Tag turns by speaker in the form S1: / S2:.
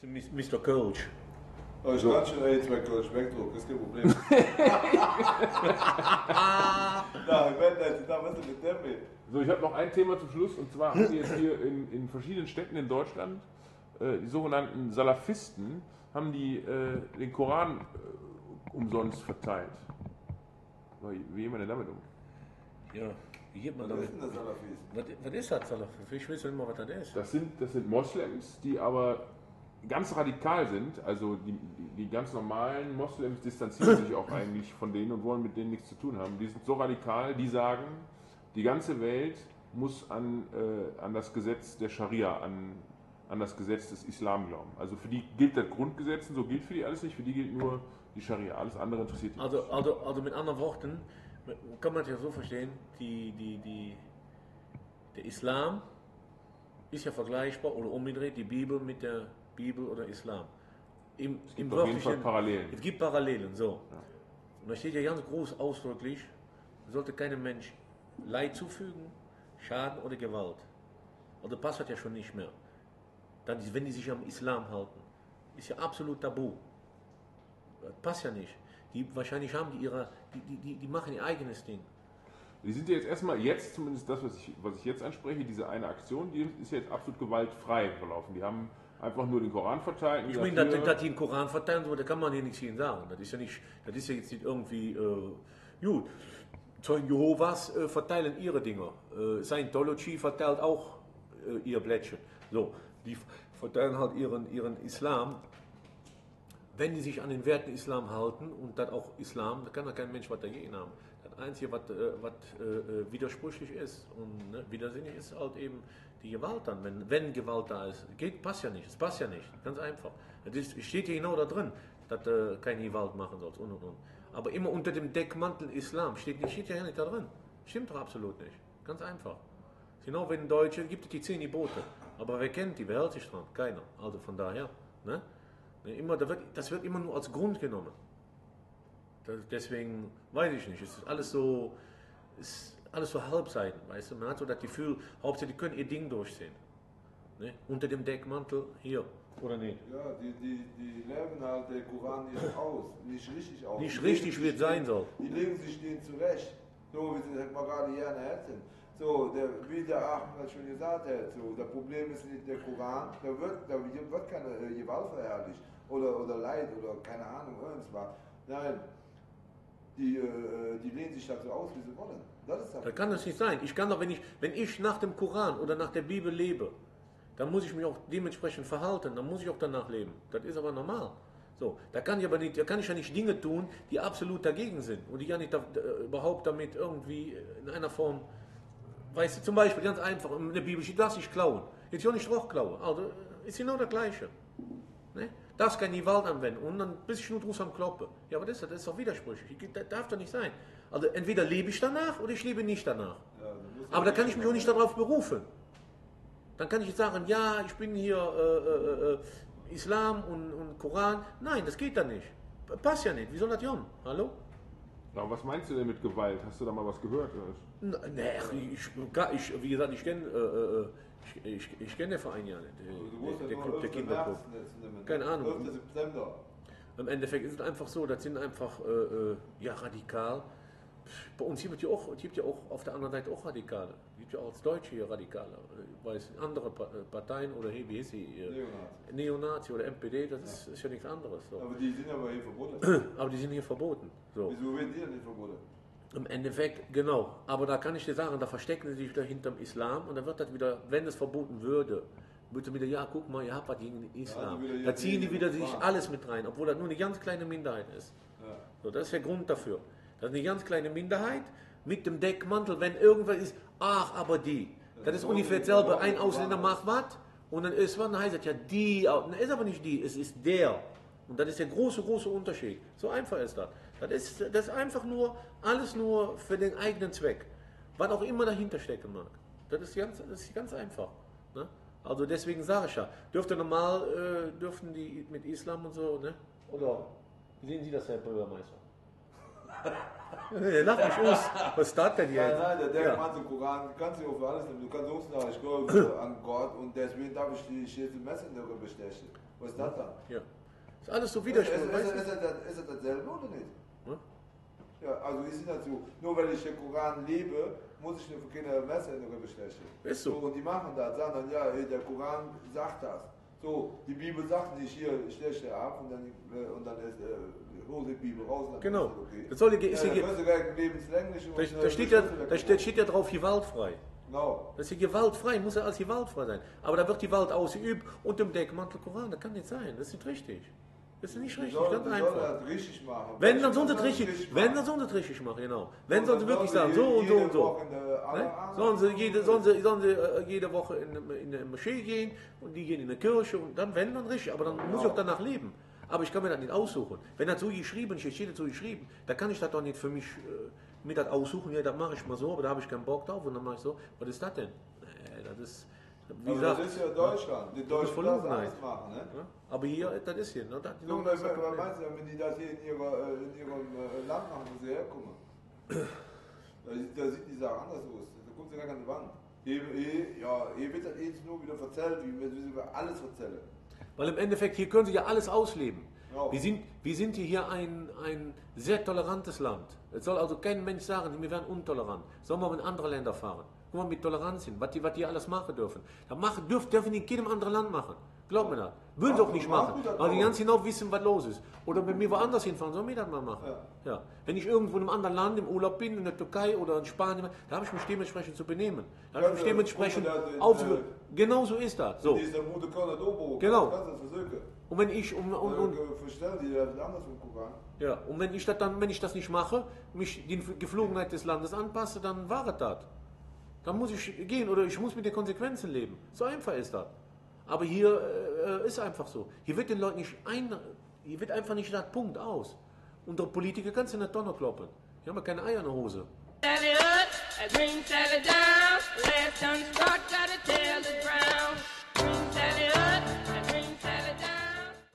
S1: Mr. Kölsch.
S2: Oh, ich kann schon zwei Kölsch wegdrucken, ist kein Problem. Na, ich werde jetzt, da was ist mit dem mit?
S3: So, ich habe noch ein Thema zum Schluss, und zwar haben wir jetzt hier in verschiedenen Städten in Deutschland, die sogenannten Salafisten, haben die den Koran umsonst verteilt. Wie gehen wir denn damit um?
S1: Ja, wie geht man
S2: Was
S1: damit?
S2: ist denn das Salafist?
S1: Was ist das, Salafist? Ich weiß nicht mal, was das ist.
S3: Das sind Moslems, die aber ganz radikal sind. Also die ganz normalen Moslems distanzieren sich auch eigentlich von denen und wollen mit denen nichts zu tun haben. Die sind so radikal, die sagen, die ganze Welt muss an das Gesetz der Scharia, an das Gesetz des Islam glauben. Also für die gilt das Grundgesetz und so gilt für die alles nicht, für die gilt nur die Scharia. Alles andere interessiert die nicht.
S1: Also mit anderen Worten, kann man das ja so verstehen, der Islam ist ja vergleichbar oder umgedreht, die Bibel mit der Bibel oder Islam.
S3: Es gibt auf jeden Fall Parallelen.
S1: Es gibt Parallelen, so.
S3: Ja.
S1: Und da steht ja ganz groß ausdrücklich, sollte keinem Mensch Leid zufügen, Schaden oder Gewalt. Also passt das ja schon nicht mehr. Dann, wenn die sich am Islam halten, ist ja absolut tabu. Das passt ja nicht. Wahrscheinlich haben die machen ihr eigenes Ding.
S3: Die sind ja jetzt zumindest das, was ich jetzt anspreche, diese eine Aktion, die ist jetzt absolut gewaltfrei verlaufen. Die haben einfach nur den Koran verteilt.
S1: Ich meine, dass die den Koran verteilen, so, da kann man hier nichts gegen sagen. Das ist ja jetzt nicht irgendwie gut. Zeugen Jehovas verteilen ihre Dinger. Scientology verteilt auch ihr Blättchen. So, die verteilen halt ihren Islam. Wenn die sich an den Werten Islam halten und das auch Islam, da kann ja kein Mensch was dagegen haben. Das Einzige, was widersprüchlich ist und widersinnig ist halt eben die Gewalt dann. Wenn Gewalt da ist, passt ja nicht. Es passt ja nicht. Ganz einfach. Es steht ja genau da drin, dass keine Gewalt machen soll und. Aber immer unter dem Deckmantel Islam steht ja nicht da drin. Stimmt doch absolut nicht. Ganz einfach. Genau wie in Deutschen gibt es die 10 Gebote. Aber wer kennt die? Wer hält sich dran? Keiner. Also von daher. Ne? Das wird immer nur als Grund genommen. Deswegen weiß ich nicht. Es ist alles so Halbseiten, weißt du. Man hat so das Gefühl, hauptsächlich die können ihr Ding durchziehen. Ne? Unter dem Deckmantel hier, oder nicht?
S2: Ja, die leben halt den Koran nicht aus, nicht richtig aus.
S1: Nicht richtig, wie es sein soll.
S2: Die legen sich den zurecht, so wie sie das mal gerade gerne hätten. So, wie der Ahmed schon gesagt hat, so, das Problem ist nicht der Koran, da wird keine Gewalt verherrlicht oder Leid oder keine Ahnung, irgendwas. Nein, die lehnen sich dazu aus, wie sie wollen. Das
S1: kann das nicht sein. Ich kann doch, wenn ich nach dem Koran oder nach der Bibel lebe, dann muss ich mich auch dementsprechend verhalten, dann muss ich auch danach leben. Das ist aber normal. So, da kann ich ja nicht Dinge tun, die absolut dagegen sind und die ja nicht überhaupt damit irgendwie in einer Form, weißt du, zum Beispiel ganz einfach, in der Bibel steht, du darfst nicht klauen. Jetzt auch nicht Roch klauen. Also ist genau das Gleiche. Ne? Darfst keine Gewalt anwenden und dann bist du nur draus am Kloppen. Ja, aber das ist doch widersprüchlich. Das darf doch nicht sein. Also entweder lebe ich danach oder ich lebe nicht danach. Ja, aber da kann ich mich auch nicht darauf berufen. Dann kann ich jetzt sagen, ja, ich bin hier Islam und Koran. Nein, das geht da nicht. Passt ja nicht. Wie soll das gehen? Hallo?
S3: Ja, was meinst du denn mit Gewalt? Hast du da mal was gehört?
S1: Nee, wie gesagt, ich kenne den Verein ja nicht. Der Club der Kinderclub. Keine Ahnung. Im Endeffekt ist es einfach so, das sind einfach radikal. Bei uns gibt es ja auch auf der anderen Seite auch Radikale. Es gibt ja auch als Deutsche hier Radikale. Ich weiß, andere Parteien oder wie ist sie? Neonazi oder MPD, das ist ja nichts anderes. So.
S2: Aber die sind aber hier verboten.
S1: Aber die sind hier verboten. So.
S2: Wieso werden die denn nicht verboten?
S1: Im Endeffekt, genau. Aber da kann ich dir sagen, da verstecken sie sich wieder hinterm Islam und dann wird das wieder, wenn es verboten würde, würde wieder, ja, guck mal, ihr habt was gegen den Islam. Ja, da ziehen die wieder sich alles mit rein, obwohl das nur eine ganz kleine Minderheit ist. Ja. So, das ist der Grund dafür. Das ist eine ganz kleine Minderheit mit dem Deckmantel, wenn irgendwas ist, ach, aber die. Das ist ungefähr dasselbe, ein Ausländer macht was und dann ist was, dann heißt es ja die, dann ist aber nicht die, es ist der. Und das ist der große Unterschied. So einfach ist das. Das ist einfach nur, alles nur für den eigenen Zweck. Was auch immer dahinter stecken mag. Das ist ganz einfach. Ne? Also deswegen sage ich ja, dürften die mit Islam und so, ne? Oder wie sehen Sie das, Herr Bürgermeister? Lach mich aus. Was ist das denn jetzt?
S2: Nein, der Mann zum Koran, kannst du auch für alles nehmen. Du kannst auch sagen, ich glaube an Gott und deswegen darf ich die Schätze Messer darüber bestechen. Was ist das dann?
S1: Ja. Ist alles so
S2: Ist
S1: Widerspruch.
S2: es
S1: weißt du?
S2: dasselbe oder nicht?
S1: Hm?
S2: Ja, also ist es nicht so, nur weil ich den Koran lebe, muss ich für keine Messer in der Rübe stechen.
S1: Ist so.
S2: Und die machen das, sagen dann, ja, der Koran sagt das. So, die Bibel sagt nicht, hier, steche ab und dann ist, hol die Bibel raus. Und dann
S1: Genau.
S2: ist es okay.
S1: Das soll
S2: Das ist ja lebenslänglich.
S1: Da steht ja drauf gewaltfrei.
S2: Genau.
S1: Das ist gewaltfrei, muss ja als gewaltfrei sein. Aber da wird die Gewalt ausgeübt unter dem Deckmantel Koran. Das kann nicht sein. Das ist nicht richtig. Das ist nicht richtig, ganz
S2: Die
S1: einfach.
S2: sollen das richtig machen.
S1: Wenn dann so das richtig machen, genau. Wenn sollen sie wirklich sagen, so und so und so. Ne? Sollen sie jede Woche in eine Moschee gehen und die gehen in eine Kirche und dann, wenn, dann richtig. Aber dann muss ich auch danach leben. Aber ich kann mir das nicht aussuchen. Wenn das so geschrieben ist, steht das so geschrieben, dann kann ich das doch nicht für mich mir das aussuchen. Ja, das mache ich mal so, aber da habe ich keinen Bock drauf und dann mache ich so. Was ist das denn? Das ist, wie gesagt,
S2: das ist ja Deutschland. Die Deutschen lassen alles machen. Ne?
S1: Ja? Aber hier, das ist hier. Ne? Das,
S2: So, meinst du, wenn die das hier in ihrem Land machen, wo sie herkommen? Da sieht die Sache anders aus. Da kommt sie gar keine Wand. Hier wird das jetzt nur wieder erzählt, wie wir alles erzählen.
S1: Weil im Endeffekt, hier können sie ja alles ausleben.
S2: Ja.
S1: Wir sind hier ein sehr tolerantes Land. Es soll also kein Mensch sagen, wir werden intolerant. Sollen wir in andere Länder fahren? Guck mal, mit Toleranz sind, was die alles machen dürfen. Das dürfen die in jedem anderen Land machen. Glaub mir das. Würden sie auch nicht machen, weil die ganz genau wissen, was los ist. Oder wenn wir woanders hinfahren, sollen wir das mal machen. Ja. Wenn ich irgendwo in einem anderen Land im Urlaub bin, in der Türkei oder in Spanien, da habe ich mich dementsprechend zu benehmen. Da habe ich mich dementsprechend aufzuhören. Genau so ist das. So. Genau. Und wenn ich wenn ich das nicht mache, mich die Geflogenheit des Landes anpasse, dann war es das. Dann muss ich gehen oder ich muss mit den Konsequenzen leben. So einfach ist das. Aber hier ist einfach so. Hier wird den Leuten hier wird einfach nicht das Punkt aus. Und der Politiker kannst du in der Tonne kloppen. Die haben ja keine Eier in der Hose.
S4: Sell it up, green sell it down, left